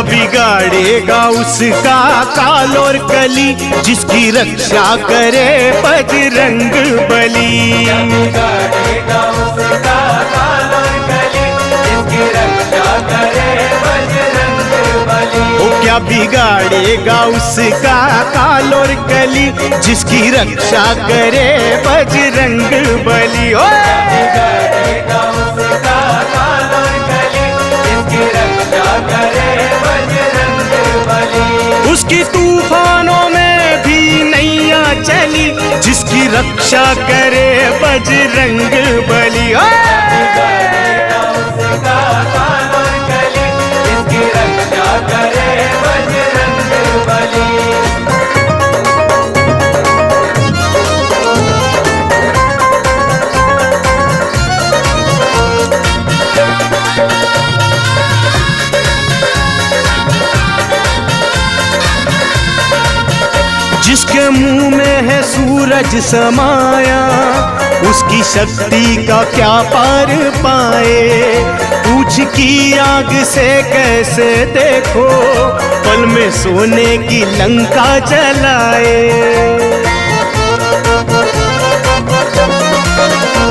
बिगाड़ेगा उसका काल और कली, जिसकी रक्षा करे बजरंग बली। बिगाड़ेगा उसका काल और कली, जिसकी रक्षा करे बजरंग बली। ओ क्या बिगाड़ेगा उसका काल और कली, जिसकी रक्षा करे बजरंग बली। बिगाड़ेगा उसका काल और कली, जिसकी रक्षा करे बजरंग बली। उसकी तूफानों में भी नैया चली, जिसकी रक्षा करे बजरंग बली। बिगाड़ेगा उसका काल और कली, जिसकी रक्षा करे बजरंग बली। जिसके मुंह में है सूरज समाया, उसकी शक्ति का क्या पार पाए। पूछ की आग से कैसे देखो, पल में सोने की लंका जलाए।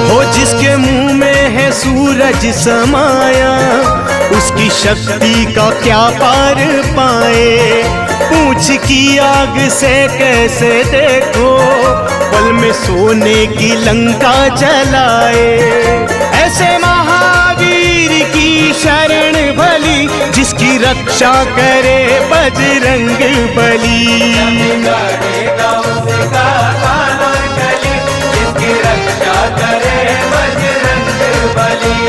हो जिसके मुंह में है सूरज समाया, उसकी शक्ति का क्या पार पाए। पूछ की आग से कैसे देखो, पल में सोने की लंका जलाए। ऐसे महावीर की शरण भली, जिसकी रक्षा करे बजरंग बली। बिगाड़ेगा उसका काल और कली, जिसकी रक्षा करे बजरंग बली।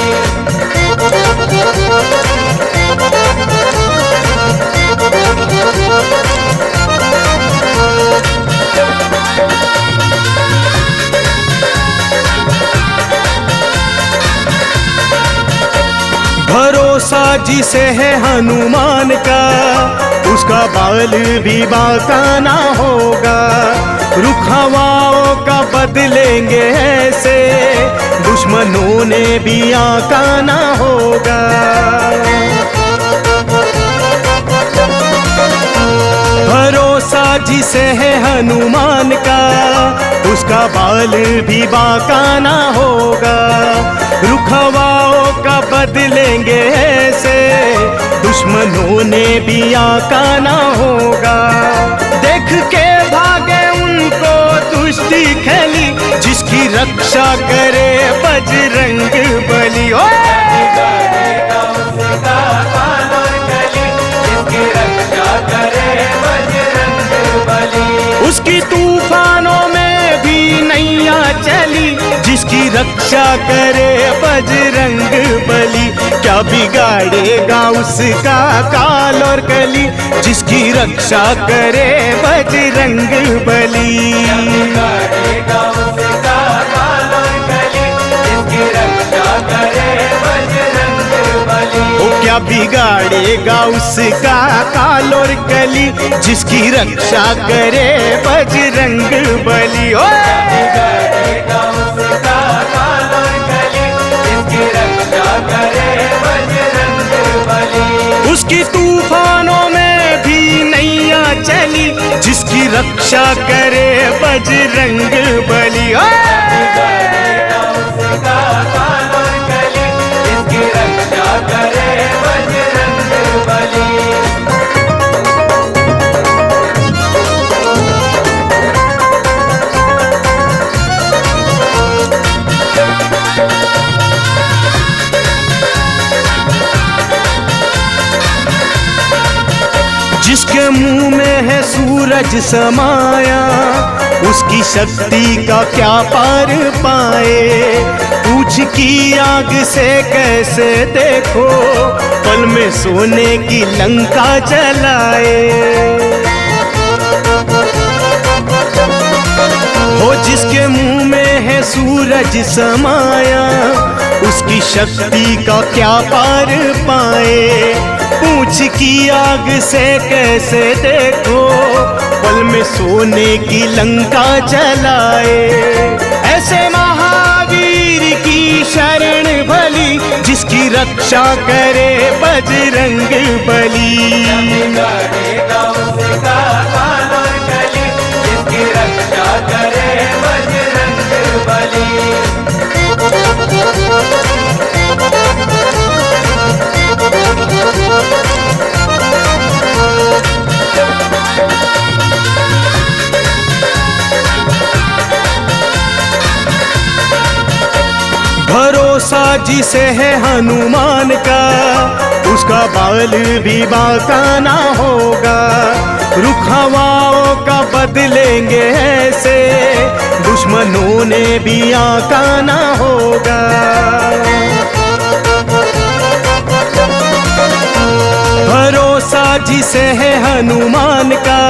भरोसा जिसे है हनुमान का, उसका बाल भी बांका ना होगा। रुख हवाओं का बदलेंगे ऐसे, दुश्मनों ने भी आका ना होगा। भरोसा जिसे है हनुमान का, उसका बाल भी बांका ना होगा। रुख हवाओं का बदलेंगे ऐसे, दुश्मनों ने भी आका ना होगा। देख के भागे उनको दुष्टि खली, जिसकी रक्षा करे बजरंग बली। बिगाड़ेगा उसका काल और कली, जिसकी रक्षा करे बजरंग बली। उसकी तूफानों में भी नैया चली, जिसकी रक्षा करे बजरंग बली। क्या बिगाड़ेगा उसका काल और कली, जिसकी रक्षा करे बजरंग बली। बिगाड़ेगा उसका काल और कली, जिसकी रक्षा करे बजरंग बली। ओ क्या बिगाड़ेगा उसका काल और कली, जिसकी रक्षा करे बजरंग बली। बिगाड़ेगा उसका काल और कली, जिसकी रक्षा करे बजरंग बली। उसकी तूफानों में भी नैया चली, जिसकी रक्षा करे बजरंग बली। बिगाड़ेगा उसका काल और कली, जिसकी रक्षा करे बजरंग बली। जिसके मुंह में है सूरज समाया, उसकी शक्ति का क्या पार पाए। पूछ की आग से कैसे देखो, पल में सोने की लंका जलाए। हो जिसके मुंह में है सूरज समाया, उसकी शक्ति का क्या पार पाए। पूछ की आग से कैसे देखो, पल में सोने की लंका जलाए। ऐसे महावीर की शरण भली, जिसकी रक्षा करे बजरंग बली। बिगाड़ेगा उसका काल और कली, जिसकी रक्षा करे बजरंग बली। भरोसा जिसे है हनुमान का, उसका बाल भी बांका ना होगा। रुख हवाओं का बदलेंगे ऐसे, दुश्मनों ने भी आका ना होगा। भरोसा जिसे है हनुमान का,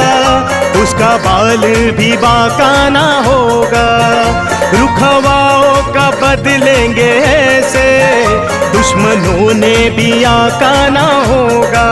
उसका बाल भी बांका ना होगा। रुख हवाओं का बदलेंगे ऐसे, दुश्मनों ने भी आका ना होगा।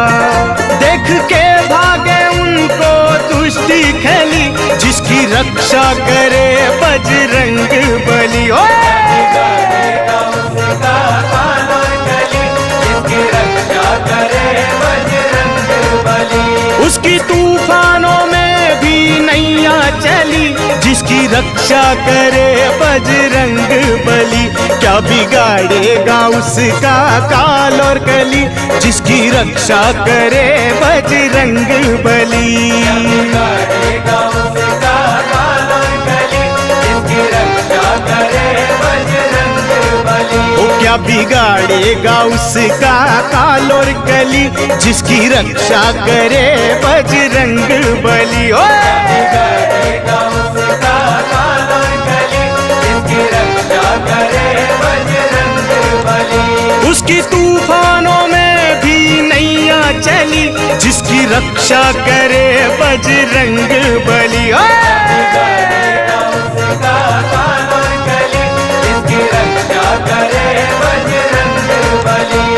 देख के भागे उनको दुष्टि खली, जिसकी रक्षा करे बजरंग बली। बिगाड़ेगा उसका काल और कली, जिसकी रक्षा करे बजरंग बली। उसकी तूफानों में भी नैया चली, जिसकी रक्षा करे बजरंग बली। क्या बिगाड़ेगा उसका काल और कली, जिसकी रक्षा करे बजरंग बली। बिगाड़ेगा उसका काल और कली, जिसकी रक्षा करे बजरंग बली। ओ क्या बिगाड़ेगा उसका काल और कली, जिसकी रक्षा करे बजरंग बली। ओ बिगाड़ेगा उसका काल और कली, जिसकी रक्षा करे बजरंग बली। उसकी तूफानों में भी नैया चली, जिसकी रक्षा करे बजरंग बली। बिगाड़ेगा उसका काल और कली, जिसकी रक्षा करे बजरंग बली।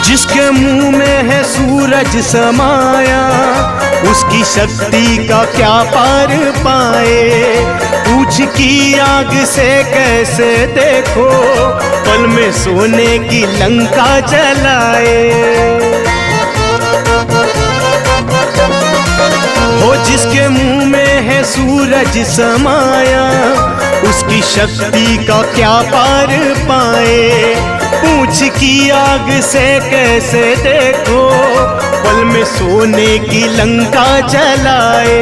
जिसके मुंह में है सूरज समाया, उसकी शक्ति का क्या पार पाए। पूछ की आग से कैसे देखो, पल में सोने की लंका जलाए। हो जिसके मुंह में है सूरज समाया, उसकी शक्ति का क्या पार पाए। पूछ की आग से कैसे देखो, पल में सोने की लंका जलाए।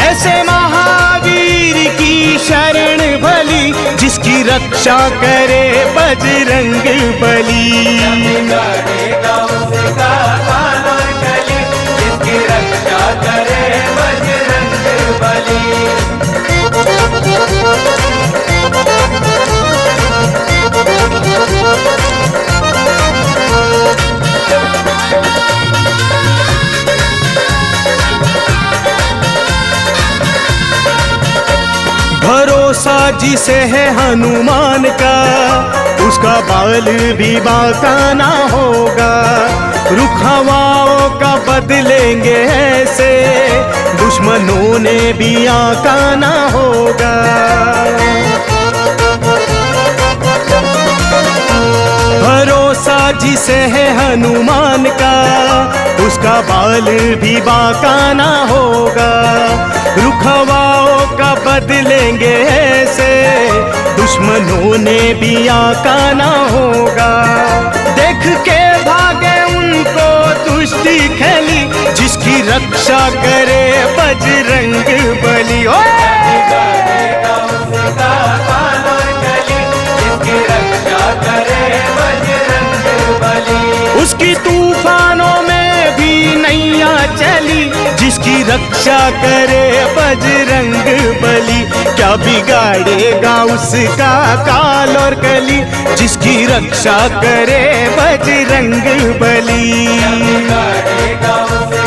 ऐसे महावीर की शरण भली, जिसकी रक्षा करे बजरंग बली। बिगाड़ेगा उसका काल और कली, जिसकी रक्षा करे बजरंग बली। भरोसा जिसे है हनुमान का, उसका बाल भी बांका ना होगा। रुख हवाओं का बदलेंगे ऐसे, दुश्मनों ने भी आका ना होगा। भरोसा जिसे है हनुमान का, उसका बाल भी बांका ना होगा। रुख हवाओं का बदलेंगे ऐसे, दुश्मनों ने भी आका ना होगा। देख के भागे उनको दुष्टि खली, जिसकी रक्षा करे बजरंग बली। बिगाड़ेगा उसका काल और कली, जिसकी रक्षा करे बजरंग बली। उसकी तूफानों में भी नैया चली, जिसकी रक्षा करे बजरंग बली। क्या बिगाड़ेगा उसका काल और कली, जिसकी रक्षा करे बजरंग बली। बिगाड़ेगा उसका